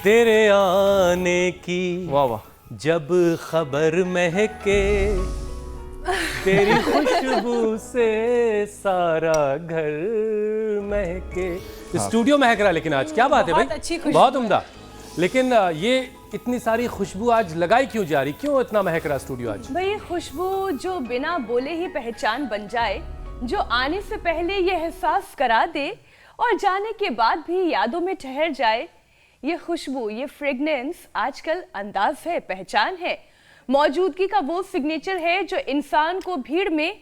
तेरे आने की वाह वाह, जब खबर महके, तेरी खुशबू से सारा घर महके। स्टूडियो महक रहा है, लेकिन आज क्या बात है भाई, बहुत अच्छी खुशबू बहुत है। उम्दा। लेकिन ये इतनी सारी खुशबू आज लगाई क्यों जा रही, क्यों इतना महक रहा स्टूडियो आज? भाई ये खुशबू जो बिना बोले ही पहचान बन जाए, जो आने से पहले ये एहसास करा दे और जाने के बाद भी यादों में ठहर जाए, ये खुशबू, ये फ्रेगनेंस आजकल अंदाज है, पहचान है, मौजूदगी का वो सिग्नेचर है जो इंसान को भीड़ में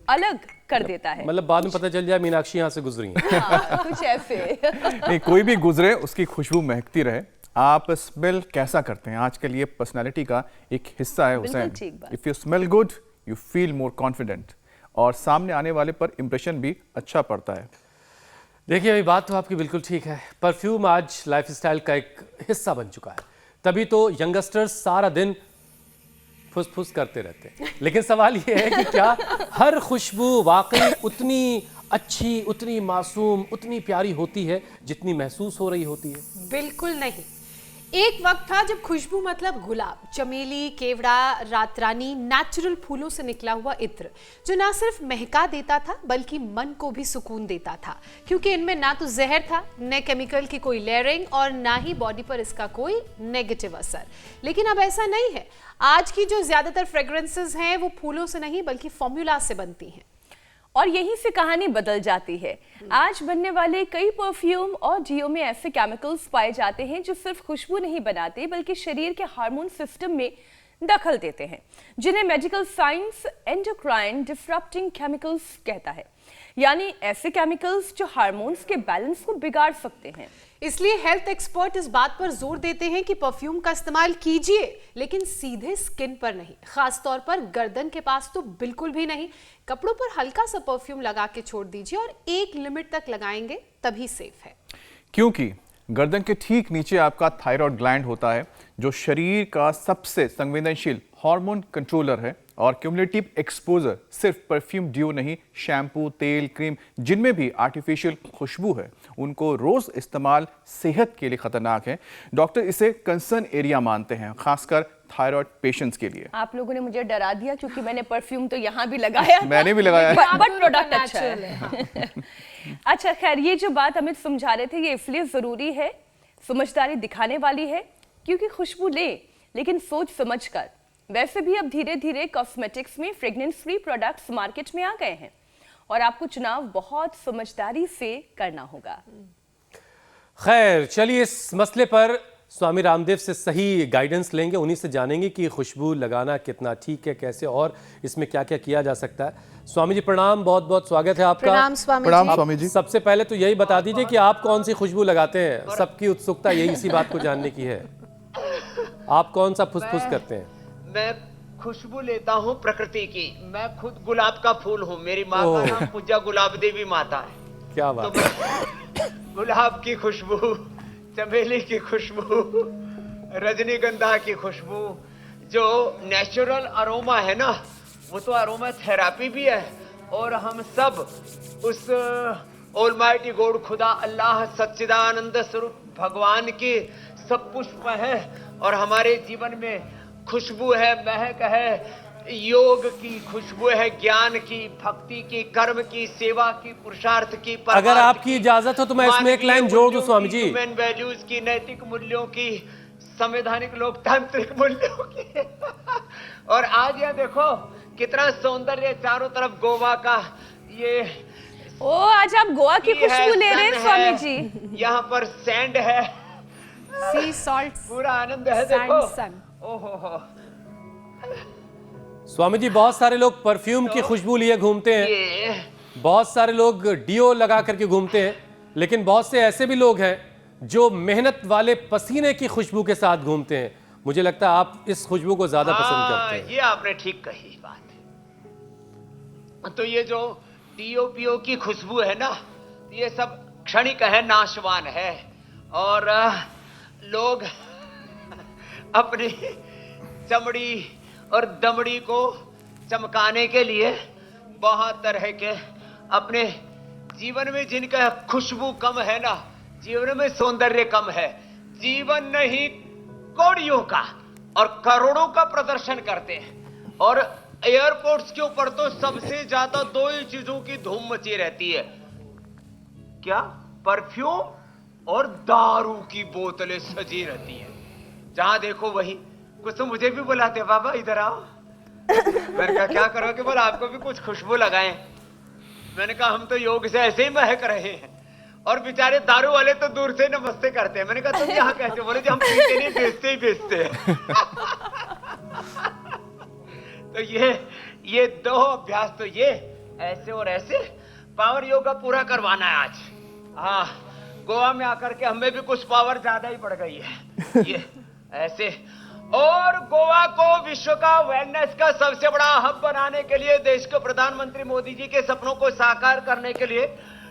अलग कर देता है। मतलब बाद में पता चल जाए मीनाक्षी यहाँ से गुजरी हैं। हाँ, कुछ ऐसे। नहीं कोई भी गुजरे उसकी खुशबू महकती रहे। आप स्मेल कैसा करते हैं आजकल ये पर्सनालिटी का एक हिस्सा है हुसैन। ठीक बात। If you smell good you feel more confident और सामने आने वाले पर इंप्रेशन भी अच्छा पड़ता है। देखिए अभी बात तो आपकी बिल्कुल ठीक है, परफ्यूम आज लाइफस्टाइल का एक हिस्सा बन चुका है, तभी तो यंगस्टर्स सारा दिन फुस फुस करते रहते हैं। लेकिन सवाल ये है कि क्या हर खुशबू वाकई उतनी अच्छी, उतनी मासूम, उतनी प्यारी होती है जितनी महसूस हो रही होती है? बिल्कुल नहीं। एक वक्त था जब खुशबू मतलब गुलाब, चमेली, केवड़ा, रातरानी, नेचुरल फूलों से निकला हुआ इत्र, जो ना सिर्फ महका देता था बल्कि मन को भी सुकून देता था, क्योंकि इनमें ना तो जहर था, न केमिकल की कोई लेयरिंग और ना ही बॉडी पर इसका कोई नेगेटिव असर। लेकिन अब ऐसा नहीं है। आज की जो ज्यादातर फ्रेग्रेंसेस हैं वो फूलों से नहीं बल्कि फॉर्मूला से बनती हैं और यहीं से कहानी बदल जाती है। आज बनने वाले कई परफ्यूम और डीओ में ऐसे केमिकल्स पाए जाते हैं जो सिर्फ खुशबू नहीं बनाते बल्कि शरीर के हार्मोन सिस्टम में दखल देते हैं, जिन्हें medical science endocrine disrupting chemicals कहता है। यानी ऐसे केमिकल्स जो हार्मोन्स के बैलेंस को बिगाड़ सकते हैं। इसलिए हेल्थ एक्सपर्ट इस बात पर जोर देते हैं कि परफ्यूम का इस्तेमाल कीजिए, लेकिन सीधे स्किन पर नहीं, खास तौर पर गर्दन के पास तो बिल्कुल भी नहीं। कपड़ों पर हल्का सा परफ्यूम लगा के छोड़ दीजिए और एक लिमिट तक लगाएंगे तभी सेफ है। क्योंकि गर्दन के ठीक नीचे आपका थायराइड ग्लैंड होता है जो शरीर का सबसे संवेदनशील हार्मोन कंट्रोलर है। और क्यूमुलेटिव एक्सपोजर सिर्फ परफ्यूम, डियो नहीं, शैम्पू, तेल, क्रीम जिनमें भी आर्टिफिशियल खुशबू है उनको रोज इस्तेमाल सेहत के लिए खतरनाक है। डॉक्टर इसे कंसर्न एरिया मानते हैं, खासकर थायराइड पेशेंट्स के लिए। आप लोगों ने मुझे डरा दिया क्योंकि मैंने परफ्यूम तो यहाँ भी लगाया, मैंने भी लगाया है। बट प्रोडक्ट अच्छा है। अच्छा खैर, ये जो बात अमित समझा रहे थे ये इसलिए जरूरी है, समझदारी दिखाने वाली है, क्योंकि खुशबू ले लेकिन सोच समझ कर। वैसे भी अब धीरे धीरे कॉस्मेटिक्स में फ्रेग्रेंस फ्री प्रोडक्ट्स मार्केट में आ गए हैं और आपको चुनाव बहुत समझदारी से करना होगा। खैर चलिए, इस मसले पर स्वामी रामदेव से सही गाइडेंस लेंगे, उन्हीं से जानेंगे कि खुशबू लगाना कितना ठीक है, कैसे और इसमें क्या क्या किया जा सकता है। स्वामी जी प्रणाम, बहुत बहुत स्वागत है आपका। प्रणाम स्वामी जी। प्रणाम स्वामी जी। सबसे पहले तो यही बता दीजिए कि आप कौन सी खुशबू लगाते हैं, सबकी उत्सुकता यही इसी बात को जानने की है। आप कौन सा फुसफुस करते हैं? मैं खुशबू लेता हूँ प्रकृति की। मैं खुद गुलाब का फूल हूँ। मेरी माँ का नाम पूजा गुलाब देवी माता है। क्या बात तो मैं गुलाब की खुशबू, चमेली की खुशबू, रजनीगंधा की खुशबू, जो नेचुरल अरोमा है ना, वो तो अरोमा थेरापी भी है। और हम सब उस ऑलमाइटी गॉड, खुदा अल्लाह सच्चिदानंद स्वरूप भगवान की सब पुष्प है और हमारे जीवन में खुशबू है, महक है, योग की खुशबू है, ज्ञान की, भक्ति की, कर्म की, सेवा की, पुरुषार्थ की। अगर आपकी इजाजत हो तो मैं इसमें एक लाइन जोड़ दूं स्वामी जी। ह्यूमन वैल्यूज की, नैतिक मूल्यों की, संवैधानिक लोकतांत्रिक मूल्यों की। और आज ये देखो कितना सौंदर्य चारों तरफ गोवा का। ये ओ आज आप गोवा की खुशबू ले रहे हैं स्वामी जी। यहाँ पर सैंड है, सी सॉल्ट, पूरा आनंद है। देखो सन। ओहो, स्वामी जी बहुत सारे लोग परफ्यूम की खुशबू लिए घूमते हैं, ये बहुत सारे लोग डियो लगा करके घूमते हैं, लेकिन बहुत से ऐसे भी लोग हैं जो मेहनत वाले पसीने की खुशबू के साथ घूमते हैं। मुझे लगता है आप इस खुशबू को ज्यादा पसंद करते हैं। ये आपने ठीक कही बात। तो ये जो टीओपीओ की खुशबू है ना, ये सब क्षणिक है, नाशवान है। और लोग अपनी चमड़ी और दमड़ी को चमकाने के लिए बहुत तरह के अपने जीवन में जिनका खुशबू कम है ना, जीवन में सौंदर्य कम है, जीवन नहीं कौड़ियों का और करोड़ों का प्रदर्शन करते हैं। और एयरपोर्ट्स के ऊपर तो सबसे ज्यादा दो ही चीजों की धूम मची रहती है, क्या? परफ्यूम और दारू की बोतलें सजी रहती है। जहां देखो वही। कुछ तो मुझे भी बुलाते, बाबा इधर आओ। मैंने कहा क्या करोगे? बोला आपको भी कुछ खुशबू लगाएं। मैंने कहा हम तो योग से ऐसे ही महक रहे हैं, और बेचारे दारू वाले तो दूर से नमस्ते करते हैं। मैंने कहा तुम यहाँ कैसे? बोले जी हम पीते नहीं, बेचते ही बेचते हैं। तो ये दो अभ्यास तो ये ऐसे और ऐसे पावर योगा पूरा करवाना है आज। हाँ, गोवा में आकर के हमें भी कुछ पावर ज्यादा ही बढ़ गई है। ये ऐसे। और गोवा को विश्व का वेलनेस का सबसे बड़ा हब बनाने के लिए, देश के प्रधानमंत्री मोदी जी के सपनों को साकार करने के लिए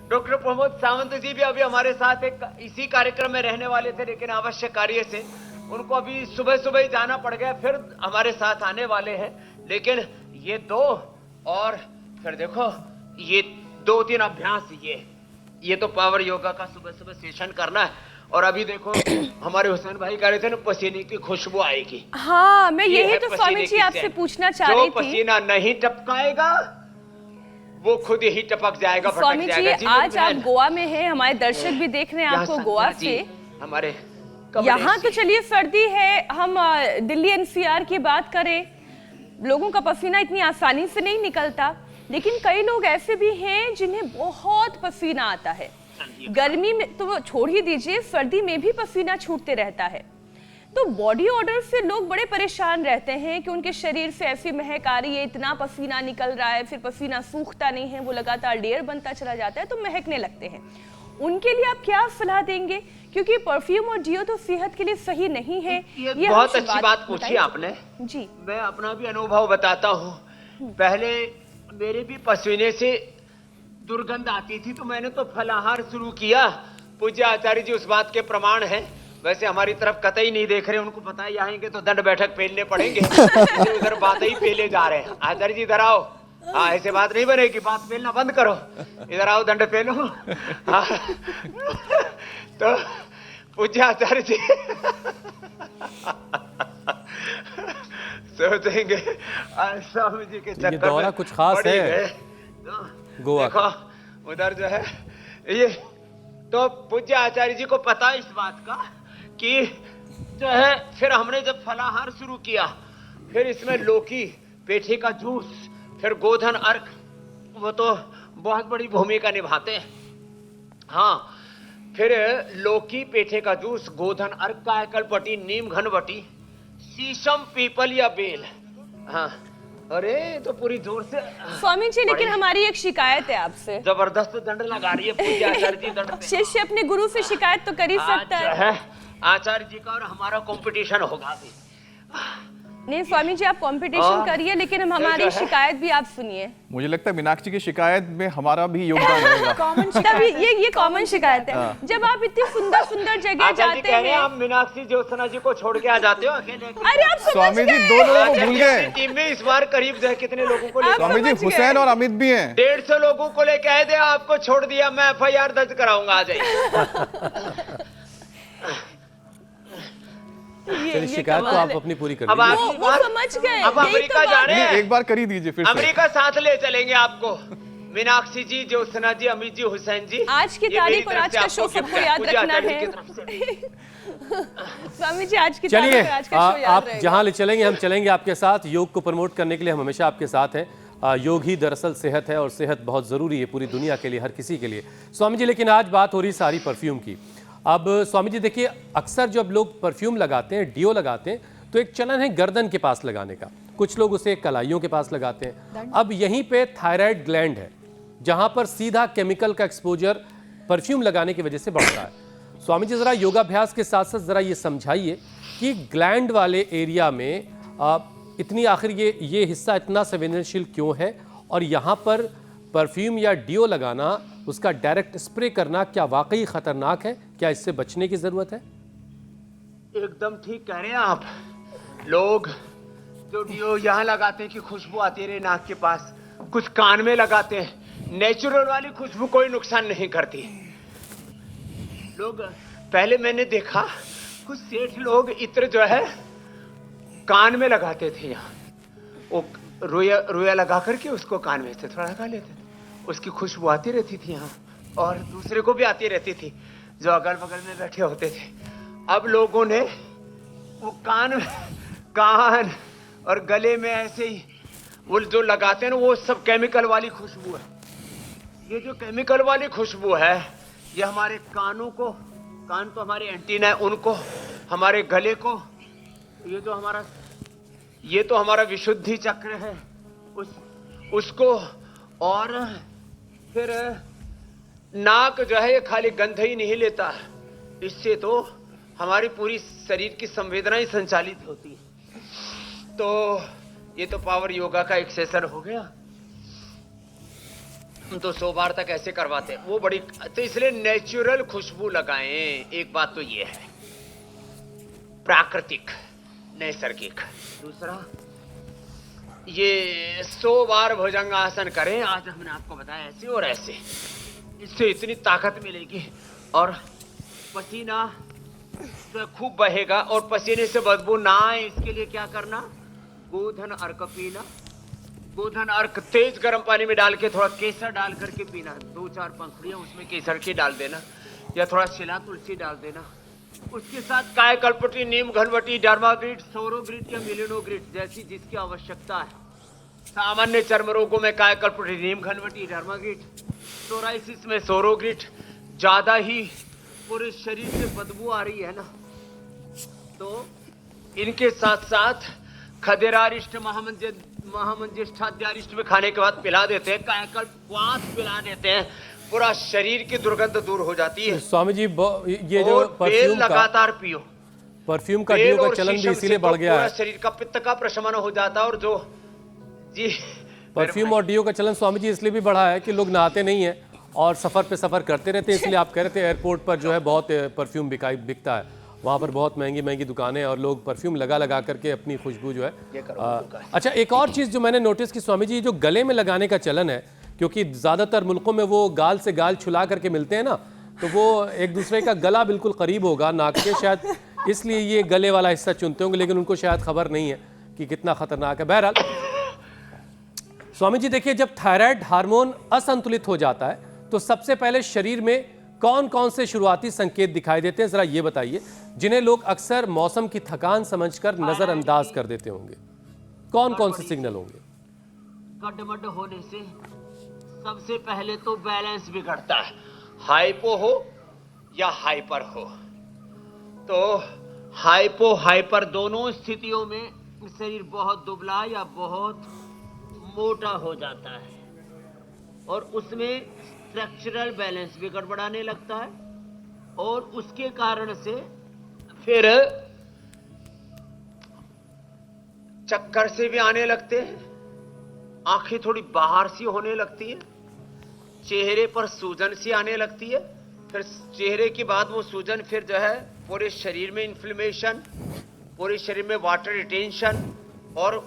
डॉक्टर प्रमोद सावंत जी भी अभी हमारे साथ एक इसी कार्यक्रम में रहने वाले थे, लेकिन आवश्यक कार्य से उनको अभी सुबह सुबह ही जाना पड़ गया, फिर हमारे साथ आने वाले हैं। लेकिन ये दो, और फिर देखो ये 2-3 अभ्यास, ये तो पावर योगा का सुबह सुबह सेशन करना है। और अभी देखो हमारे हुसैन भाई कह रहे थे ना, पसीने की खुशबू आएगी। हाँ, मैं ये यही है तो पसीने स्वामी जी की आपसे चैन। पूछना चाह रही जो थी। पसीना नहीं टपकाएगा वो खुद ही टपक जाएगा, भटक स्वामी जाएगा। जी आज आप गोवा में हैं, हमारे दर्शक भी देख रहे हैं यहाँ आपको गोवा संध्या जी, से। हमारे यहाँ तो चलिए सर्दी है, हम दिल्ली एनसीआर की बात करें, लोगों का पसीना इतनी आसानी से नहीं निकलता, लेकिन कई लोग ऐसे भी हैं जिन्हें बहुत पसीना आता है। गर्मी में तो छोड़ ही दीजिए, सर्दी में भी पसीना छूटते रहता है। तो बॉडी ऑर्डर से लोग बड़े परेशान रहते हैं कि उनके शरीर से ऐसी महक आ रही है, इतना पसीना निकल रहा है, फिर पसीना सूखता नहीं है, वो लगातार लेयर बनता चला जाता है, तो महकने लगते हैं। उनके लिए आप क्या सलाह देंगे? क्योंकि परफ्यूम और डियो तो सेहत के लिए सही नहीं है। ये बहुत अच्छी बात पूछी आपने जी। मैं अपना भी अनुभव बताता हूँ। पहले मेरे भी पसीने से दुर्गंध आती थी, तो मैंने तो फलाहार शुरू किया। पूज्य आचार्य जी उस बात के प्रमाण हैं। वैसे हमारी तरफ कतई नहीं देख रहे, उनको पता है आएंगे तो दंड बैठक पेलने पड़ेंगे। उधर बात ही पेले जा रहे हैं। आचार्य जी इधर आओ। हाँ, ऐसे बात नहीं बनेगी, बात पेलना बंद करो, इधर आओ दंड पेलो। हाँ। तो पूज्य आचार्य जी सोचेंगे स्वामी जी के चक्कर दौरा में कुछ खास पड़ ही है गए। गोवा का। देखो उधर जो है ये, तो पूज्य आचार्य जी को पता इस बात का कि जो है, फिर हमने जब फलाहार शुरू किया, फिर इसमें लौकी, पेठे का जूस, फिर गोधन अर्क, वो तो बहुत बड़ी भूमिका निभाते हैं। हाँ, फिर लौकी, पेठे का जूस, गोधन अर्क, कायकलपट्टी, नीम घनवटी, शीशम, पीपल या बेल। हाँ, अरे तो पूरी जोर से स्वामी जी, लेकिन हमारी एक शिकायत है आपसे। जबरदस्त दंड लगा रही है पूज्य आचार्य जी। दंड पे शिष्य अपने गुरु से शिकायत तो कर ही सकता है। आचार्य जी का और हमारा कंपटीशन होगा अभी। नहीं स्वामी जी, आप कंपटीशन करिए, लेकिन हम हमारी शिकायत भी आप सुनिए। मुझे लगता है मीनाक्षी की शिकायत में हमारा भी योगदान रहेगा। कॉमन शिकायत, ये कॉमन शिकायत है। जब आप इतनी सुंदर सुंदर जगह जाते हैं, आप मीनाक्षी ज्योत्सना जी को छोड़ के आ जाते हो अकेले। अरे आप समझ स्वामी जी गए। 2 लोगों को भूल गए। टीम में इस बार करीब जो है कितने लोगों को लेकर? स्वामी जी समझ गए। हुसैन और अमित भी हैं। 150 लोगों को लेके आए थे, आपको छोड़ दिया। मैं FIR दर्ज कराऊंगा, आ जाइए। चलिए, शिकायत तो आप अपनी पूरी कर अब दीजिए। आखिरी वो बार समझ गए। अब यही अमेरिका तो जा बात रहे है। हैं। एक बार कर ही दीजिए फिर से। अमेरिका साथ ले चलेंगे आपको। मीनाक्षी जी, ज्योत्सना जी, अमित जी, हुसैन जी। आज की ये मेरी तारीख और तरफ आज से का आपको शो गिफ्ट सबको याद पूज्य रखना आचार्य जी है। की तरफ से। स्वामी जी, आज की चलिए, तारीख और आज का शो याद आप रहेगा। जहां ले चलेंगे हम चलेंगे आपके साथ। योग को प्रमोट करने के लिए हम हमेशा आपके साथ हैं। योग ही दरअसल सेहत है, और सेहत बहुत ज़रूरी है पूरी दुनिया के लिए, हर किसी के लिए। स्वामी जी, लेकिन आज बात हो रही सारी परफ्यूम की। अब स्वामी जी देखिए, अक्सर जब लोग परफ्यूम लगाते हैं, डियो लगाते हैं, तो एक चलन है गर्दन के पास लगाने का। कुछ लोग उसे कलाइयों के पास लगाते हैं। अब यहीं पे थायराइड ग्लैंड है, जहां पर सीधा केमिकल का एक्सपोजर परफ्यूम लगाने की वजह से बढ़ता है। स्वामी जी, जरा योगाभ्यास के साथ साथ जरा ये समझाइए कि ग्लैंड वाले एरिया में इतनी आखिर ये हिस्सा इतना संवेदनशील क्यों है, और यहाँ पर परफ्यूम या डियो लगाना, उसका डायरेक्ट स्प्रे करना क्या वाकई खतरनाक है? क्या इससे बचने की जरूरत है? एकदम ठीक कह रहे हैं आप। लोग जो डियो यहाँ लगाते हैं कि खुशबू आती रहे नाक के पास, कुछ कान में लगाते हैं। नेचुरल वाली खुशबू कोई नुकसान नहीं करती। लोग, पहले मैंने देखा कुछ सेठ लोग इत्र जो है कान में लगाते थे, यहाँ वो रुया रुया लगा करके उसको कान में से थोड़ा लगा लेते थे, उसकी खुशबू आती रहती थी यहाँ, और दूसरे को भी आती रहती थी जो अगल बगल में बैठे होते थे। अब लोगों ने वो कान और गले में ऐसे ही वो जो लगाते हैं ना, वो सब केमिकल वाली खुशबू है। ये जो केमिकल वाली खुशबू है, ये हमारे कानों को, कान तो हमारे एंटीना है, उनको, हमारे गले को, ये तो हमारा विशुद्धि चक्र है, उसको, और फिर नाक जो है ये खाली गंध ही नहीं लेता, इससे तो हमारी पूरी शरीर की संवेदनाएं संचालित होती है। तो ये तो पावर योगा का एक सेशन हो गया। हम तो 100 बार तक ऐसे करवाते हैं, वो बड़ी, तो इसलिए नेचुरल खुशबू लगाएं। एक बात तो ये है, प्राकृतिक, नैसर्गिक। दूसरा, ये 100 बार भुजंगासन करें, आज हमने आपको बताया ऐसे और ऐसे, इससे इतनी ताकत मिलेगी और पसीना तो खूब बहेगा, और पसीने से बदबू ना आए इसके लिए क्या करना, गोधन अर्क पीना। गोधन अर्क तेज गर्म पानी में डाल के थोड़ा केसर डाल करके पीना, 2-4 पंखुड़ियां उसमें केसर की डाल देना, या थोड़ा शिला तुलसी डाल देना। उसके साथ कायकल्पट्टी, नीम घनवटी, डर्माग्रिट, सौरोग्रिट या मिलिनोग्रिट जैसी जिसकी आवश्यकता है। सामान्य चर्म रोगों में कायकल्पट्टी, नीम घनवटी, डर्माग्रिट, सोराइसिस में सौरोग्रिट। ज्यादा ही पूरे शरीर से बदबू आ रही है ना, तो इनके साथ साथ खदेरारिष्ट, महामंजिष्ठाद्यारिष्ट में खाने के बाद पिला देते हैं, कायकल्प क्वाथ पिला देते हैं, पूरा शरीर की दुर्गंध दूर हो जाती है। स्वामी जी, ये जो और बेल परफ्यूम लगातार पियो, का डीओ का चलन भी शीशम इसीलिए से बढ़ गया है। शरीर का पित्त का प्रशमन हो जाता है। और जो जी परफ्यूम और डीओ का चलन स्वामी जी इसलिए भी बढ़ा है कि लोग नहाते नहीं हैं और सफ़र पे सफ़र करते रहते हैं, इसलिए आप कह रहे थे एयरपोर्ट पर जो है बहुत परफ्यूम बिकता है, वहाँ पर बहुत महंगी महंगी दुकानें हैं और लोग परफ्यूम लगा करके अपनी खुशबू जो है। अच्छा, एक और चीज़ जो मैंने नोटिस की स्वामी जी, जो गले में लगाने का चलन है, क्योंकि ज़्यादातर मुल्कों में वो गाल से गाल छुला करके मिलते हैं ना, तो वो एक दूसरे का गला बिल्कुल करीब होगा नाक के, शायद इसलिए ये गले वाला हिस्सा चुनते होंगे, लेकिन उनको शायद खबर नहीं है कि कितना खतरनाक है। बहरहाल स्वामी जी देखिए, जब थायराइड हार्मोन असंतुलित हो जाता है तो सबसे पहले शरीर में कौन कौन से शुरुआती संकेत दिखाई देते हैं, जरा ये बताइए, जिन्हें लोग अक्सर मौसम की थकान समझकर नजरअंदाज कर देते होंगे। कौन कौन से सिग्नल होंगे? गड्ढमड्ढ होने से सबसे पहले तो बैलेंस बिगड़ता है, हाइपो हो या हाइपर हो। तो हाइपो हाइपर दोनों स्थितियों में शरीर बहुत दुबला या बहुत मोटा हो जाता है, और उसमें स्ट्रक्चरल बैलेंस भी गड़बड़ाने लगता है, और उसके कारण से फिर चक्कर से भी आने लगते हैं, आंखें थोड़ी बाहर सी होने लगती है, चेहरे पर सूजन सी आने लगती है, फिर चेहरे के बाद वो सूजन फिर जो है पूरे शरीर में इन्फ्लेमेशन, पूरे शरीर में वाटर रिटेंशन, और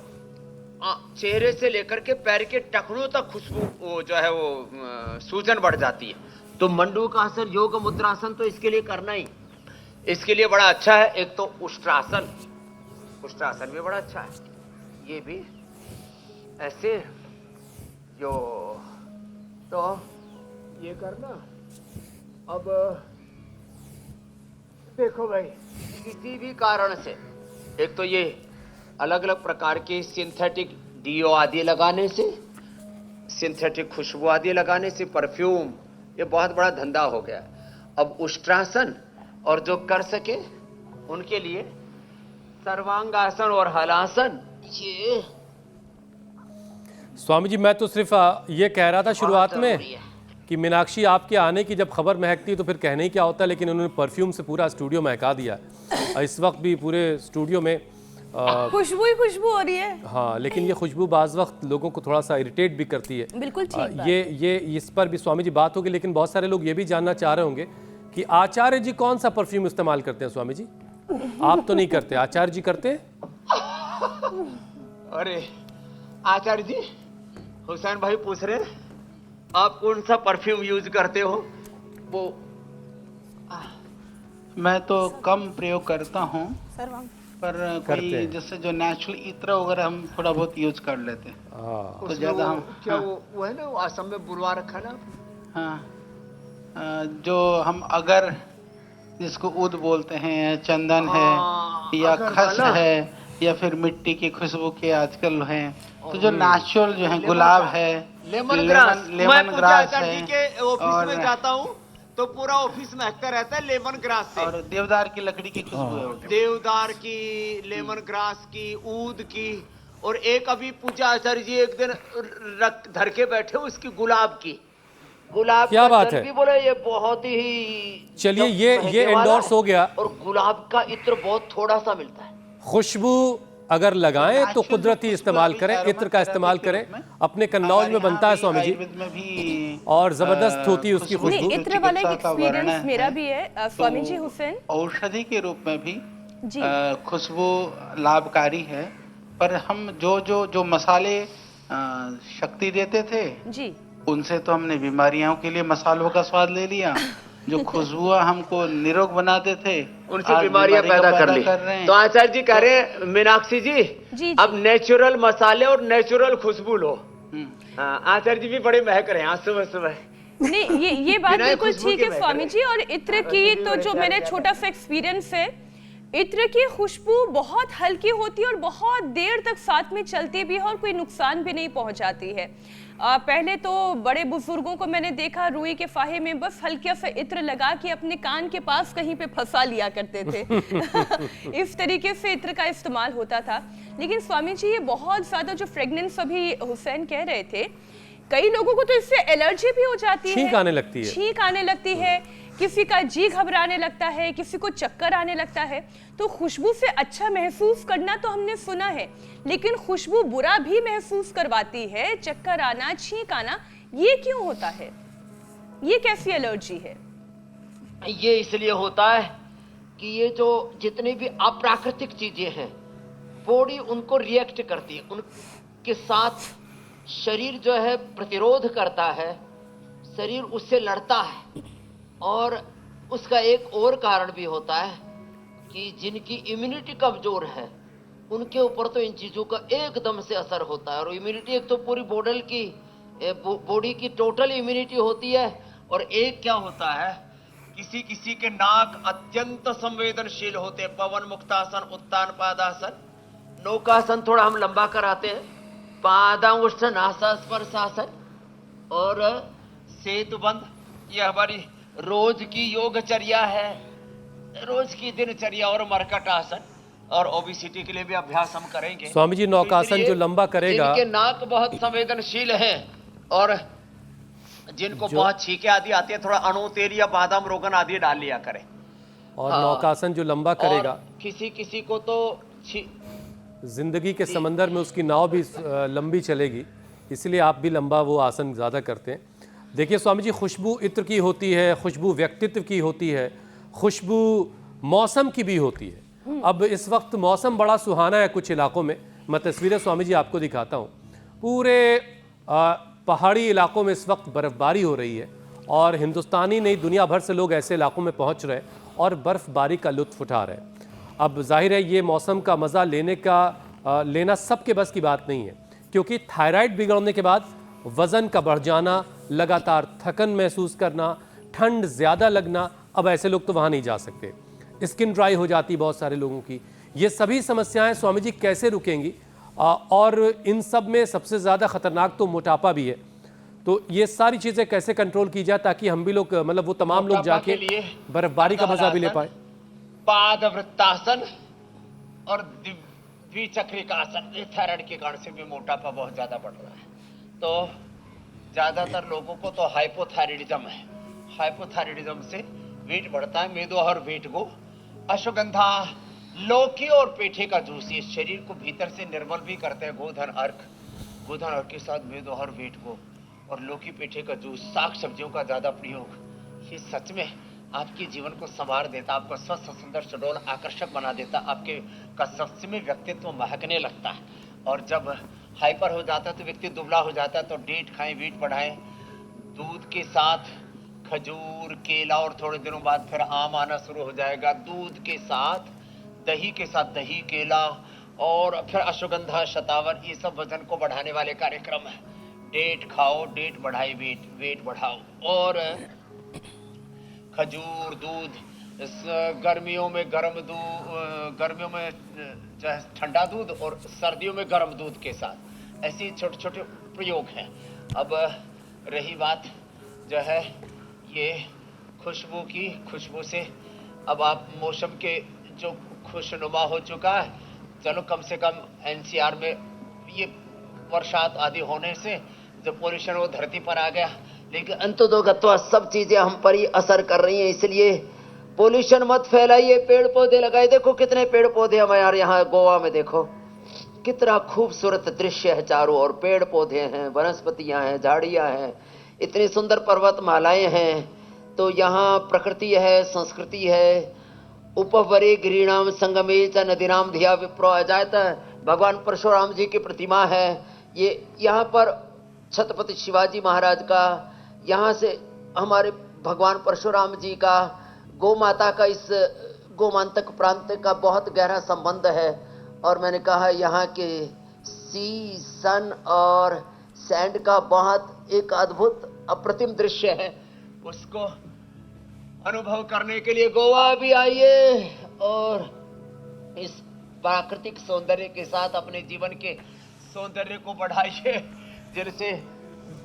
चेहरे से लेकर के पैर के टखनों तक खुशबू वो जो है वो सूजन बढ़ जाती है। तो मंडूकासन, योग मुद्रासन तो इसके लिए करना ही, इसके लिए बड़ा अच्छा है। एक तो उष्ट्रासन, उष्ट्रासन भी बड़ा अच्छा है, ये भी ऐसे जो, तो ये करना। अब देखो भाई, किसी भी कारण से, एक तो ये अलग अलग प्रकार के सिंथेटिक डीओ आदि लगाने से, सिंथेटिक खुशबू आदि लगाने से, परफ्यूम, ये बहुत बड़ा धंधा हो गया। अब उष्ट्रासन, और जो कर सके उनके लिए सर्वांगासन और हलासन। ये स्वामी जी, मैं तो सिर्फ ये कह रहा था शुरुआत में कि मीनाक्षी आपके आने की जब खबर महकती तो फिर कहने ही क्या होता, लेकिन उन्होंने परफ्यूम से पूरा स्टूडियो महका दिया। इस वक्त भी पूरे स्टूडियो में खुशबू ही खुशबू हो रही है। हाँ, लेकिन ये खुशबू बाज़ वक्त लोगों को थोड़ा सा इरिटेट भी करती है। बिल्कुल ठीक बात। ये इस पर भी स्वामी जी बात होगी, लेकिन बहुत सारे लोग ये भी जानना चाह रहे होंगे कि आचार्य जी कौन सा परफ्यूम इस्तेमाल करते हैं। स्वामी जी, आप तो नहीं करते, आचार्य जी करते हैं? अरे आचार्य जी, हुसैन भाई पूछ रहे हैं आप कौन सा परफ्यूम यूज करते हो। वो मैं तो कम प्रयोग करता हूँ, सर्वम पर करते कोई हैं। जैसे जो नेचुरल इत्र वगैरह हम थोड़ा बहुत यूज कर लेते हैं। हाँ, तो उसमें ज्यादा वो हम क्या हाँ, वो है ना, वो असम में बुलवा रखा ना। हाँ जो हम अगर जिसको उद बोलते हैं, चंदन हाँ, है या अगर खस वाला। है या फिर मिट्टी की खुशबू के आजकल हैं, तो जो हम्म। नेचुरल जो है लेमन गुलाब ग्रास। है, लेमन ग्रास। मैं लेमन पूजा ग्रास आचार्य जी के है ऑफिस में और जाता हूँ तो पूरा ऑफिस महकता रहता है लेमन ग्रास से। और देवदार की लकड़ी की खुशबू है वो। देवदार की, लेमन ग्रास की, ऊद की, और एक अभी पूजा आचार्य जी एक दिन रख धर के बैठे उसकी गुलाब की। गुलाब क्या का बात जल है? भी बोले ये बहुत ही चलिए एकदम ये महके वाला एंडोर्स है, हो गया। और गुलाब का इत्र बहुत थोड़ा सा मिलता है। खुशबू अगर लगाएं तो नेचुरल जो कुदरती खुशबू इस्तेमाल अभी करें, aromatherapic इत्र का इस्तेमाल के करें। रूप में अपने कन्नौज हमारे में बनता है यहाँ स्वामी जी, भी आयुर्वेद में भी और जबरदस्त होती है उसकी खुशबू नहीं, खुशबू। जो इत्र वाला एक चिकित्सा का एक्सपीरियंस वर्णन मेरा है, भी है तो स्वामी जी हुसैन औषधि के रूप में भी जी। खुशबू लाभकारी है। पर हम जो मसाले शक्ति देते थे, जी उनसे तो हमने बीमारियों के लिए मसालों का स्वाद ले लिया। जो खुशबुआ हमको निरोग बनाते थे, उनसे आज बीमारियां बीमारी का पैदा कर ली। कर रहे हैं। तो आचार्य जी कह रहे हैं मीनाक्षी जी, जी। अब नेचुरल मसाले और नेचुरल खुशबू लो। हम्म। हाँ, आचार्य जी भी बड़े महक रहे हैं आज सुबह सुबह। नहीं, ये बात बिना बिल्कुल खुशबू ठीक के है बह स्वामी रहे। जी। और इत्र की तो जो मेरा छोटा सा एक्सपीरियंस है, इत्र की खुशबू बहुत हल्की होती है और बहुत देर तक साथ में चलती भी है और कोई नुकसान भी नहीं पहुंचाती है। पहले तो बड़े बुजुर्गों को मैंने देखा रुई के फाहे में बस हल्का सा इत्र लगा के अपने कान के पास कहीं पे फंसा लिया करते थे। इस तरीके से इत्र का इस्तेमाल होता था। लेकिन स्वामी जी ये बहुत ज्यादा जो फ्रेगनेंस अभी हुसैन कह रहे थे, कई लोगों को तो इससे एलर्जी भी हो जाती है, छींक आने लगती है। छींक आने लगती है, किसी का जी घबराने लगता है, किसी को चक्कर आने लगता है। तो खुशबू से अच्छा महसूस करना तो हमने सुना है, लेकिन खुशबू बुरा भी महसूस करवाती है। चक्कर आना, छींक आना, ये क्यों होता है? ये कैसी एलर्जी है? ये इसलिए होता है कि ये जो जितनी भी अप्राकृतिक चीजें हैं, बॉडी उनको रिएक्ट करती है, उनके साथ शरीर जो है प्रतिरोध करता है, शरीर उससे लड़ता है। और उसका एक और कारण भी होता है कि जिनकी इम्यूनिटी कमजोर है उनके ऊपर तो इन चीजों का एकदम से असर होता है। और इम्यूनिटी एक तो पूरी बॉडी की टोटल इम्यूनिटी होती है, और एक क्या होता है, किसी किसी के नाक अत्यंत संवेदनशील होते हैं। पवन मुक्तासन, उत्तान पादासन, नौकासन थोड़ा हम लंबा कराते हैं, पादांगुष्ठ नासास्पर्शासन और सेतुबंध। यह हमारी रोज की योगचर्या है, रोज की दिनचर्या। और मरकट आसन और ओबेसिटी के लिए भी अभ्यास हम करेंगे। स्वामी जी नौकासन इसलिए जो लंबा करेगा, जिनके नाक बहुत संवेदनशील हैं और जिनको बहुत छींके आदि आती है, थोड़ा अणुतेल या बादाम रोगन आदि डाल लिया करें। और हाँ। नौकासन जो लंबा करेगा, और किसी किसी को तो जिंदगी के समंदर में उसकी नाव भी लंबी चलेगी, इसलिए आप भी लंबा वो आसन ज़्यादा करते हैं। देखिए स्वामी जी, खुशबू इत्र की होती है, खुशबू व्यक्तित्व की होती है, खुशबू मौसम की भी होती है। अब इस वक्त मौसम बड़ा सुहाना है कुछ इलाकों में। मैं तस्वीरें स्वामी जी आपको दिखाता हूँ। पूरे पहाड़ी इलाकों में इस वक्त बर्फ़बारी हो रही है और हिंदुस्तानी नहीं दुनिया भर से लोग ऐसे इलाकों में पहुँच रहे हैं और बर्फ़बारी का लुत्फ़ उठा रहे हैं। अब जाहिर है ये मौसम का मज़ा लेना सबके बस की बात नहीं है, क्योंकि थायराइड बिगड़ने के बाद वज़न का बढ़ जाना, लगातार थकन महसूस करना, ठंड ज़्यादा लगना, अब ऐसे लोग तो वहाँ नहीं जा सकते। स्किन ड्राई हो जाती बहुत सारे लोगों की। ये सभी समस्याएं स्वामी जी कैसे रुकेंगी? और इन सब में सबसे ज़्यादा ख़तरनाक तो मोटापा भी है। तो ये सारी चीज़ें कैसे कंट्रोल की जाए ताकि हम भी लोग, मतलब वो तमाम लोग जाके बर्फ़बारी का मज़ा भी ले पाए? पाद वृत्तासन और द्विचक्रिकासन, ये थायराइड के कारण से भी मोटापा बहुत ज्यादा बढ़ रहा है। तो ज्यादातर लोगों को तो हाइपोथायराइडिज्म है। हाइपोथायराइडिज्म से वेट बढ़ता है। मेदो और वेट को अश्वगंधा, लौकी और पेठे का जूस ये शरीर को भीतर से निर्मल भी करते हैं। गोधन अर्क के साथ मेदो और वेट को और लौकी पेठे का जूस, साग सब्जियों का ज्यादा प्रयोग, ये सच में आपके जीवन को संवार देता, आपको स्वस्थ, सुंदर, सुडौल, आकर्षक बना देता, आपके का सच में व्यक्तित्व महकने लगता है। और जब हाइपर हो जाता है तो व्यक्ति दुबला हो जाता है। तो डेट खाएं, वेट बढ़ाएं, दूध के साथ खजूर, केला और थोड़े दिनों बाद फिर आम आना शुरू हो जाएगा। दूध के साथ दही, केला और फिर अश्वगंधा, शतावर, ये सब वजन को बढ़ाने वाले कार्यक्रम है। डेट खाओ, डेट बढ़ाए वेट बढ़ाओ। और खजूर, दूध, गर्मियों में जो है ठंडा दूध और सर्दियों में गर्म दूध के साथ, ऐसे छोटे छोटे प्रयोग हैं। अब रही बात जो है ये खुशबू से, अब आप मौसम के जो खुशनुमा हो चुका है, चलो कम से कम एनसीआर में ये वर्षात आदि होने से जो पोल्यूशन वो धरती पर आ गया, लेकिन अंततोगत्वा सब चीजें हम पर ही असर कर रही हैं। इसलिए पोल्यूशन मत फैलाइए, पेड़ पौधे लगाए। देखो कितने पेड़ पौधे हमारे यहाँ गोवा में, देखो कितना खूबसूरत दृश्य है। चारों ओर पेड़ पौधे हैं, वनस्पतियां हैं, झाड़ियां हैं, इतनी सुंदर पर्वतमालाएं हैं। तो यहाँ प्रकृति है, संस्कृति है। उपवरे गिरिणाम संगमे च नदीनाम धिया विप्रो अजायत, भगवान परशुराम जी की प्रतिमा है। ये यहाँ पर छत्रपति शिवाजी महाराज का, यहाँ से हमारे भगवान परशुराम जी का, गौ माता का, इस गोमांतक प्रांत का बहुत गहरा संबंध है। और मैंने कहा यहाँ के सी, सन और सैंड का बहुत एक अद्भुत अप्रतिम दृश्य है। उसको अनुभव करने के लिए गोवा भी आइए और इस प्राकृतिक सौंदर्य के साथ अपने जीवन के सौंदर्य को बढ़ाइए। जिनसे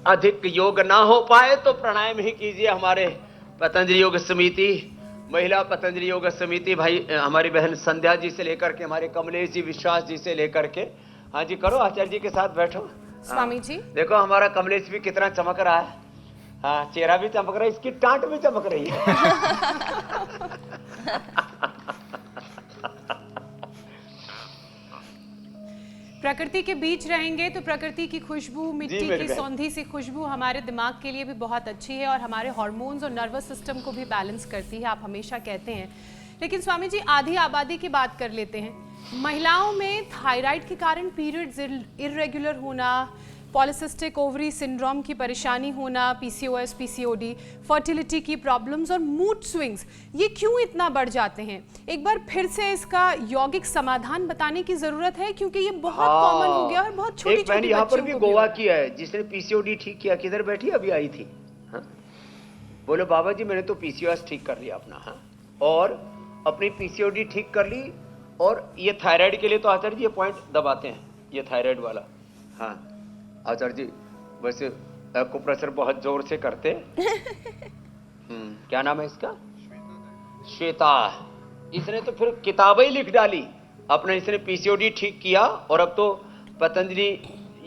अधिक योग ना हो पाए तो प्राणायाम ही कीजिए। हमारे पतंजलि योग समिति, महिला पतंजलि योग समिति, भाई हमारी बहन संध्या जी से लेकर के हमारे कमलेश जी, विश्वास जी से लेकर के, हाँ जी करो, आचार्य जी के साथ बैठो। स्वामी जी देखो हमारा कमलेश भी कितना चमक रहा है। हाँ, चेहरा भी चमक रहा है, इसकी टांट भी चमक रही है। प्रकृति के बीच रहेंगे तो प्रकृति की खुशबू, मिट्टी की सौंधी सी खुशबू हमारे दिमाग के लिए भी बहुत अच्छी है और हमारे हार्मोन्स और नर्वस सिस्टम को भी बैलेंस करती है, आप हमेशा कहते हैं। लेकिन स्वामी जी, आधी आबादी की बात कर लेते हैं। महिलाओं में थायराइड के कारण पीरियड्स इरेगुलर होना, पॉलिसिस्टिक ओवरी सिंड्रोम की परेशानी होना, पीसीओएस, पीसीओडी, फर्टिलिटी की प्रॉब्लम्स और मूड स्विंग्स, ये क्यों इतना बढ़ जाते हैं? एक बार फिर से इसका यौगिक समाधान बताने की जरूरत है, क्योंकि ये बहुत कॉमन हो गया और बहुत छोटी छोटी बच्चियों यहाँ पर भी गोवा की है जिसने पीसीओडी ठीक किया। किधर बैठी, अभी आई थी। हाँ? बोलो बाबा जी मैंने तो पीसीओएस ठीक कर लिया अपना। हाँ? और अपनी पीसीओडी ठीक कर ली। और ये थायराइड के लिए तो आचार्य जी ये पॉइंट दबाते हैं, ये थायराइड वाला। हाँ आचार्य जी वैसे एक्यूप्रेशर बहुत जोर से करते। क्या नाम है इसका? श्वेता। इसने तो फिर किताबें ही लिख डाली अपने, इसने पीसीओडी ठीक किया और अब तो पतंजलि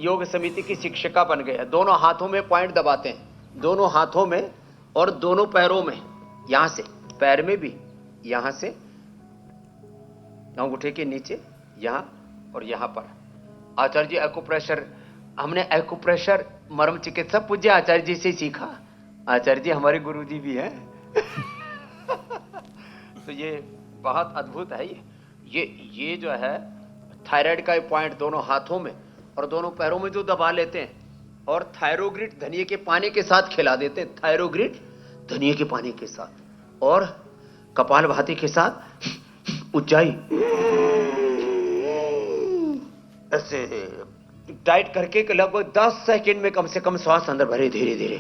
योग समिति की शिक्षिका बन गए। दोनों हाथों में पॉइंट दबाते हैं, दोनों हाथों में और दोनों पैरों में, यहां से पैर में भी, यहां से अंगूठे के नीचे, यहां और यहां पर। आचार्य जी एक्यूप्रेशर, हमने एक्यूप्रेशर मर्म चिकित्सा पूज्य आचार्य जी से सीखा। आचार्य जी हमारे गुरुजी भी हैं। तो ये बहुत अद्भुत है। ये जो है थायराइड का पॉइंट दोनों हाथों में और दोनों पैरों में जो दबा लेते हैं और थायरोग्रिड धनिये के पानी के साथ खिला देते हैं। थायरोग्रिड धनिये के पानी के साथ और कपालभाति के साथ उज्जाई ऐसे टाइट करके लगभग 10 सेकंड में कम से कम श्वास अंदर भरे धीरे धीरे।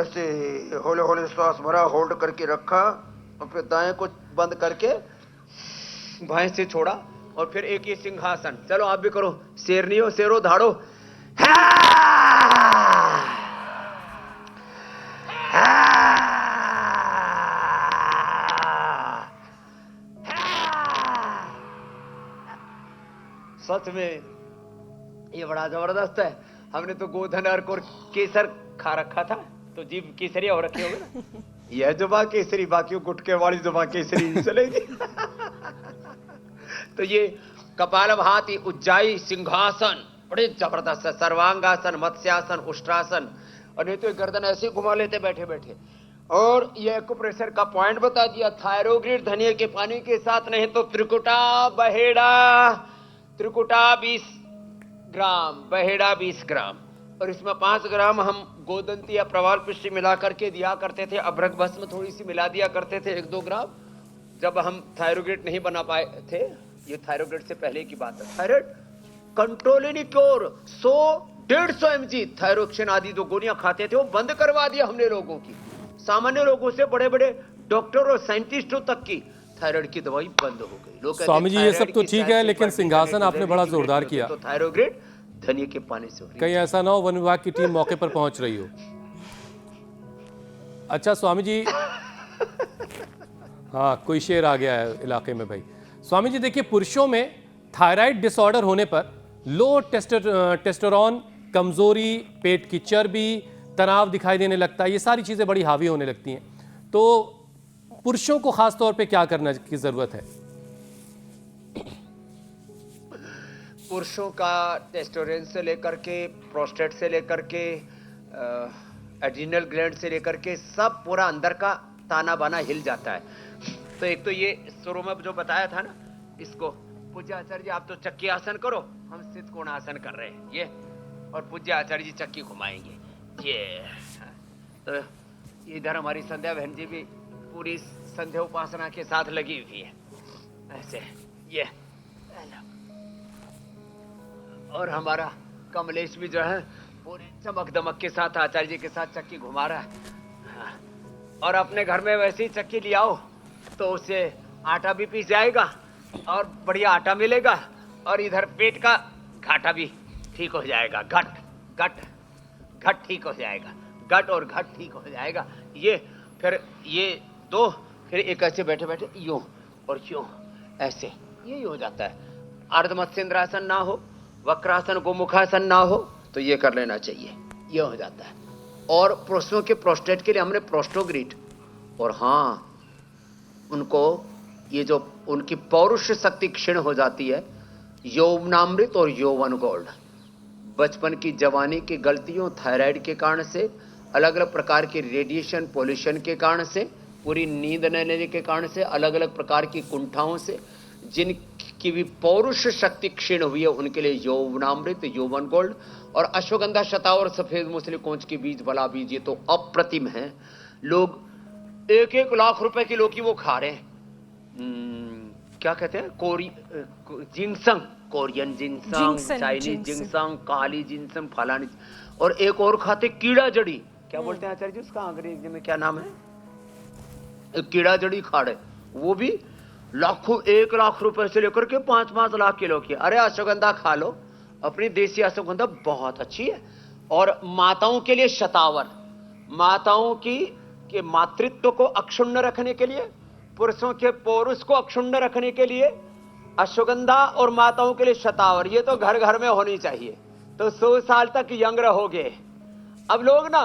ऐसे हौले हौले श्वास भरा, होल्ड करके रखा और फिर दाएं को बंद करके बाएं से छोड़ा और फिर एक ही सिंहासन। चलो आप भी करो, शेरनियो शेरो धाड़ो। सच में ये बड़ा जबरदस्त है। हमने तो गोधन अर्क और केसर खा रखा था तो जीभ केसरिया हो रखे होगे ना। यह जुबा केसरी, बाकी गुटके वाली जुबा केसरी चलेगी। तो ये कपालभाति, उज्जाई, सिंहासन बड़े जबरदस्त है। सर्वांगासन, मत्स्यासन, उष्ट्रासन, और नहीं तो गर्दन ऐसे घुमा लेते बैठे बैठे। और ये एक्यूप्रेशर का पॉइंट बता दिया। थायरोग्रिड धनिये के पानी के साथ, नहीं तो त्रिकुटा बहेड़ा, त्रिकुटा ग्राम, बहेड़ा 20 ग्राम, और इसमें 5 ग्राम हम गोदंती या प्रवाल पिष्टी मिला करके दिया करते थे। अभ्रक भस्म थोड़ी सी मिला दिया करते थे 1-2 ग्राम, जब हम थायरोग्रेट नहीं बना पाए थे। ये थायरोग्रेट से पहले की बात है। थायराइड कंट्रोल इन क्योर 100-150 mg थायरोक्सिन आदि जो गोलियां खाते थे वो बंद करवा दिया हमने लोगों की। सामान्य लोगों से बड़े बड़े डॉक्टर और साइंटिस्टों तक की थायराइड की दवाई बंद हो गई। लोग कहते हैं स्वामी जी ये सब थायराइड तो की ठीक है, साइड लेकिन इफेक्ट सिंहासन आपने बड़ा की जोरदार ग्रेड किया। तो थायरोग्रेड धनिये के पानी से हो रही है। कहीं ऐसा ना हो वन विभाग की टीम मौके पर पहुंच रही हो। अच्छा स्वामी जी, हाँ कोई शेर आ गया है इलाके में भाई। स्वामी जी देखिए, पुरुषों में थायराइड डिसऑर्डर होने पर लो टेस्टोस्टेरोन, कमजोरी, पेट की चर्बी, तनाव दिखाई देने लगता है। ये सारी चीजें बड़ी हावी होने लगती हैं। तो पुरुषों को खास तौर पे क्या करने की जरूरत है? पुरुषों का टेस्टोस्टेरोन से लेकर के, प्रोस्टेट से लेकर के, एड्रिनल ग्लैंड से लेकर के सब पूरा अंदर का ताना बाना हिल जाता है। तो एक तो ये शुरू में जो बताया था ना, इसको पूज्य आचार्य जी आप तो चक्की आसन करो, हम सिद्ध कोणासन कर रहे हैं ये, और पूज्य आचार्य जी चक्की घुमाएंगे ये। तो इधर हमारी संध्या बहन जी भी पूरी संध्या उपासना के साथ लगी हुई है ऐसे ये। और हमारा कमलेश भी जो है पूरी चमक दमक के साथ आचार्य जी के साथ चक्की घुमा रहा है। हाँ। और अपने घर में वैसे ही चक्की ले आओ तो उससे आटा भी पीस जाएगा और बढ़िया आटा मिलेगा, और इधर पेट का घाटा भी ठीक हो जाएगा। घट ठीक हो जाएगा, गट और घट ठीक हो जाएगा। ये फिर ये दो, फिर एक ऐसे बैठे बैठे यूं और यूं ऐसे यही हो जाता है। अर्धमत्स्येंद्रासन ना हो, वक्रासन गोमुखासन ना हो तो ये कर लेना चाहिए, ये हो जाता है। और पुरुषों के प्रोस्टेट के लिए हमने प्रोस्टोग्रिड, और हाँ उनको ये जो उनकी पौरुष शक्ति क्षीण हो जाती है, यौवनामृत और यौवन गोल्ड, बचपन की जवानी की गलतियों, थायराइड के कारण से, अलग अलग प्रकार के रेडिएशन पोल्यूशन के कारण से, पूरी नींद न लेने के कारण से, अलग अलग प्रकार की कुंठाओं से जिनकी भी पौरुष शक्ति क्षीण हुई है, उनके लिए यौवनामृत, यौवन गोल्ड और अश्वगंधा, शतावर, सफेद मूसली, कोंच के बीज, बला बीज, ये तो अप्रतिम है। लोग 1-1 लाख रुपए की लौकी वो खा रहे हैं। क्या कहते हैं, जिंगसंग, कोरियन जिंगसंग, चाइनीज जिंगसंग, काली जिंगसंग, फलानी, और एक और खाते कीड़ा जड़ी, क्या बोलते हैं आचार्य जी उसका अंग्रेजी में क्या नाम है, एक कीड़ा जड़ी खा रहे, वो भी लाखों, 1 लाख रुपए से लेकर के 5-5 लाख किलो की। अरे अश्वगंधा खा लो, अपनी देसी अश्वगंधा बहुत अच्छी है। और माताओं के लिए शतावर, माताओं की के मातृत्व को अक्षुण्ण रखने के लिए, पुरुषों के पौरुष को अक्षुण्ण रखने के लिए अश्वगंधा, और माताओं के लिए शतावर, ये तो घर घर में होनी चाहिए। तो 100 साल तक यंग रहोगे। अब लोग ना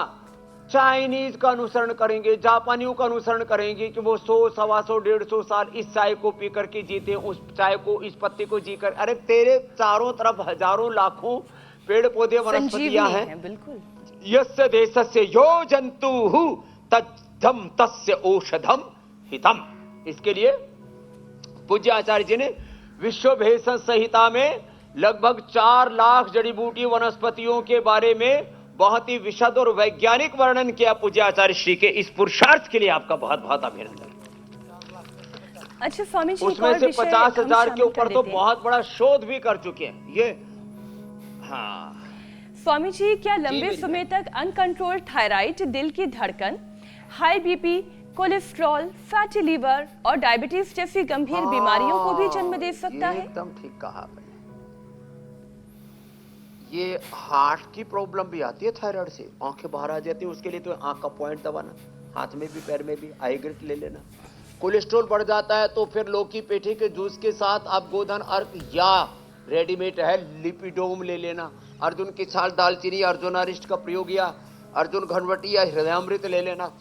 चाइनीज का अनुसरण करेंगे, जापानियों का अनुसरण करेंगे कि वो 100, 125, 150 साल इस चाय को पी करके जीते, उस चाय को, इस पत्ती को जी कर। अरे तेरे चारों तरफ हजारों लाखों पेड़ पौधे वनस्पतियां हैं। बिल्कुल। यस्य देशस्य यो जंतुः तद्धम तस्य औषधम हितम। इसके लिए पूज्य आचार्य जी ने विश्व भेषज संहिता में लगभग 4 लाख जड़ी बूटी वनस्पतियों के बारे में बहुत ही विशद और वैज्ञानिक वर्णन किया। पूज्य आचार्य श्री के इस पुरुषार्थ के लिए आपका बहुत बहुत अभिनंदन। अच्छा स्वामी जी, उसमें से 50,000 के ऊपर तो बहुत बड़ा शोध भी कर चुके हैं ये। हाँ स्वामी जी, क्या लंबे समय तक अनकंट्रोल्ड थायराइड दिल की धड़कन, high BP, cholesterol, fatty liver और डायबिटीज जैसी गंभीर बीमारियों को भी जन्म दे सकता है? एकदम ठीक कहा आपने। ये हार्ट की प्रॉब्लम भी आती है थायराइड से, आंखें बाहर आ जाती है, उसके लिए तो आंख का पॉइंट दबाना, हाथ में भी पैर में भी आईग्रिट ले लेना। कोलेस्ट्रॉल बढ़ जाता है तो फिर लौकी पेठी के जूस के साथ आप गोधन अर्क या रेडीमेड है लिपिडोम ले लेना, अर्जुन की छाल, दालचीनी, अर्जुनारिष्ट का प्रयोग या अर्जुन घनवटी या हृदयामृत ले लेना।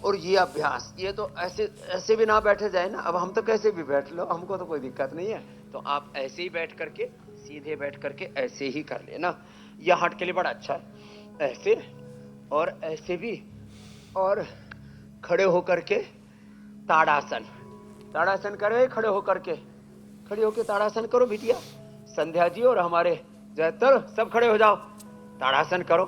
और ये अभ्यास, ये तो ऐसे भी ना बैठे जाए ना, अब हम तो कैसे भी बैठ लो, हमको तो कोई दिक्कत नहीं है, तो आप ऐसे ही बैठ करके, सीधे बैठ करके ऐसे ही कर लेना। यह हार्ट के लिए बड़ा अच्छा है। ऐसे और ऐसे भी, और खड़े होकर के ताड़ासन, ताड़ासन करो, खड़े होकर के, खड़े होकर ताड़ासन करो बिटिया। संध्या जी और हमारे जय चलो सब खड़े हो जाओ, ताड़ासन करो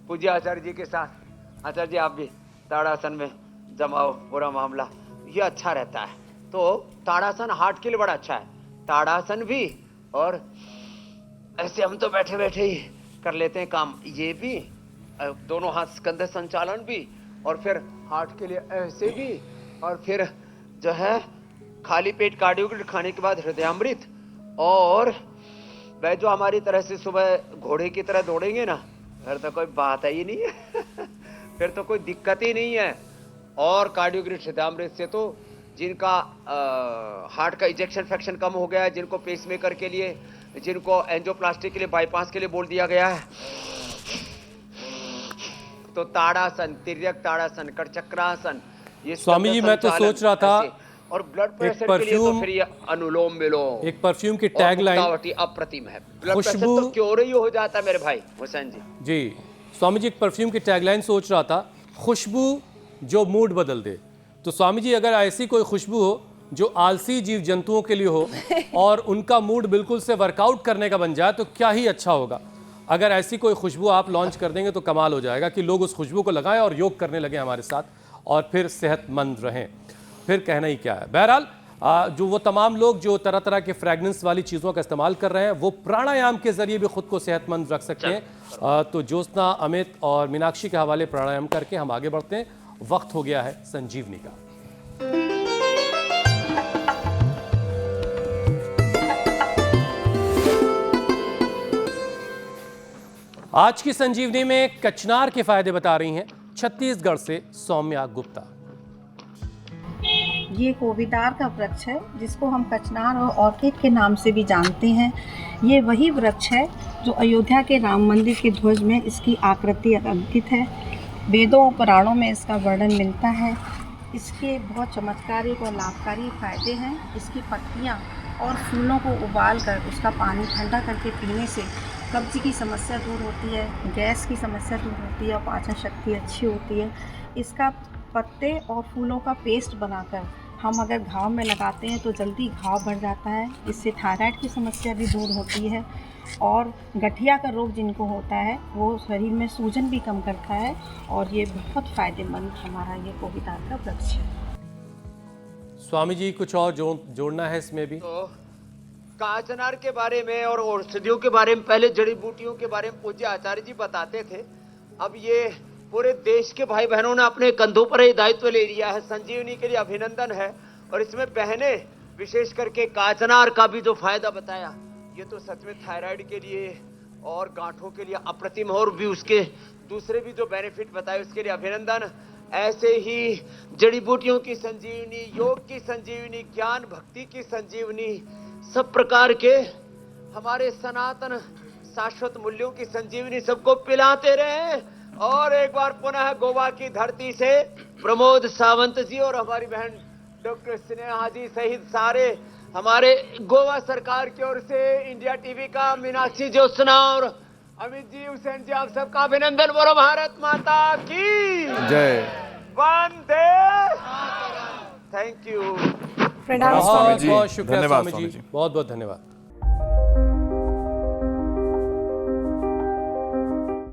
पूज्य आचार्य जी के साथ। आचार्य जी आप भी ताड़ासन में जमाओ पूरा मामला, ये अच्छा रहता है। तो ताड़ासन हार्ट के लिए बड़ा अच्छा है, ताड़ासन भी और ऐसे हम तो बैठे बैठे ही कर लेते हैं काम, ये भी दोनों हाथ स्कंध संचालन भी, और फिर हार्ट के लिए ऐसे भी, और फिर जो है खाली पेट कार्डियोग्राम खाने के बाद हृदयामृत, और वह जो हमारी तरह से सुबह घोड़े की तरह दौड़ेंगे ना, फिर तो कोई बात ही नहीं है फिर तो कोई दिक्कत ही नहीं है। और कार्डियोग्राम हृदयामृत से तो जिनका हार्ट का इजेक्शन फ्रैक्शन कम हो गया है, जिनको पेसमेकर के लिए, जिनको एंजियोप्लास्टी के लिए, बाईपास के लिए बोल दिया गया है, तो ताड़ासन, तिर्यक ताड़ासन, कटचक्रासन, ये स्वामी जी मैं तो सोच रहा था और ब्लड प्रेशर के लिए तो फिर ये अनुलोम विलोम, एक परफ्यूम की टैगलाइन अप्रतिम है। ब्लड प्रेशर तो क्यों ही हो जाता है मेरे भाई हुसैन जी। जी स्वामी जी, एक परफ्यूम की टैगलाइन सोच रहा था, खुशबू जो मूड बदल दे। तो स्वामी जी अगर ऐसी कोई खुशबू हो जो आलसी जीव जंतुओं के लिए हो और उनका मूड बिल्कुल से वर्कआउट करने का बन जाए तो क्या ही अच्छा होगा। अगर ऐसी कोई खुशबू आप लॉन्च कर देंगे तो कमाल हो जाएगा कि लोग उस खुशबू को लगाएं और योग करने लगे हमारे साथ और फिर सेहतमंद रहें, फिर कहना ही क्या है। बहरहाल जो वो तमाम लोग जो तरह तरह के फ्रेगनेंस वाली चीज़ों का इस्तेमाल कर रहे हैं वो प्राणायाम के जरिए भी खुद को सेहतमंद रख सकते हैं। तो ज्योत्सना, अमित और मीनाक्षी के हवाले प्राणायाम करके हम आगे बढ़ते हैं। वक्त हो गया है संजीवनी का। आज की संजीवनी में कचनार के फायदे बता रही हैं छत्तीसगढ़ से सौम्या गुप्ता। ये कोविदार का वृक्ष है जिसको हम कचनार और ऑर्किड के नाम से भी जानते हैं। ये वही वृक्ष है जो अयोध्या के राम मंदिर के ध्वज में इसकी आकृति अंकित है। वेदों और पुराणों में इसका वर्णन मिलता है। इसके बहुत चमत्कारिक और लाभकारी फायदे हैं। इसकी पत्तियां और फूलों को उबाल कर उसका पानी ठंडा करके पीने से कब्ज की समस्या दूर होती है, गैस की समस्या दूर होती है और पाचन शक्ति अच्छी होती है। इसका पत्ते और फूलों का पेस्ट बनाकर हम अगर घाव में लगाते हैं तो जल्दी घाव बढ़ जाता है। इससे थायराइड की समस्या भी दूर होती है और गठिया का रोग जिनको होता है वो शरीर में सूजन भी कम करता है और ये बहुत फ़ायदेमंद हमारा ये कोविदार का वृक्ष है। स्वामी जी कुछ और जोड़ना है इसमें भी? तो काचनार के बारे में और औषधियों के बारे में, पहले जड़ी बूटियों के बारे में पूज्य आचार्य जी बताते थे। अब ये पूरे देश के भाई बहनों ने अपने कंधों पर ये दायित्व ले लिया है। संजीवनी के लिए अभिनंदन है। और इसमें बहनें विशेष करके काचनार का भी जो फायदा बताया, ये तो सच में थायराइड के लिए और गांठों के लिए अप्रतिम है। और भी उसके दूसरे भी जो बेनिफिट बताए उसके लिए अभिनंदन। ऐसे ही जड़ी बूटियों की संजीवनी, योग की संजीवनी, ज्ञान भक्ति की संजीवनी, सब प्रकार के हमारे सनातन शाश्वत मूल्यों की संजीवनी सबको पिलाते रहे। और एक बार पुनः गोवा की धरती से प्रमोद सावंत जी और हमारी बहन डॉक्टर स्नेहा जी सहित सारे हमारे गोवा सरकार की ओर से, इंडिया टीवी का मीनाक्षी, ज्योत्सना और अमित जी, हुसैन जी, आप सबका अभिनंदन। बोलो भारत माता की जय। वंदे। Thank you. प्रणाम बहुत जी। बहुत शुक्रिया धन्यवाद स्वामी स्वामी जी, जी। बहुत बहुत धन्यवाद।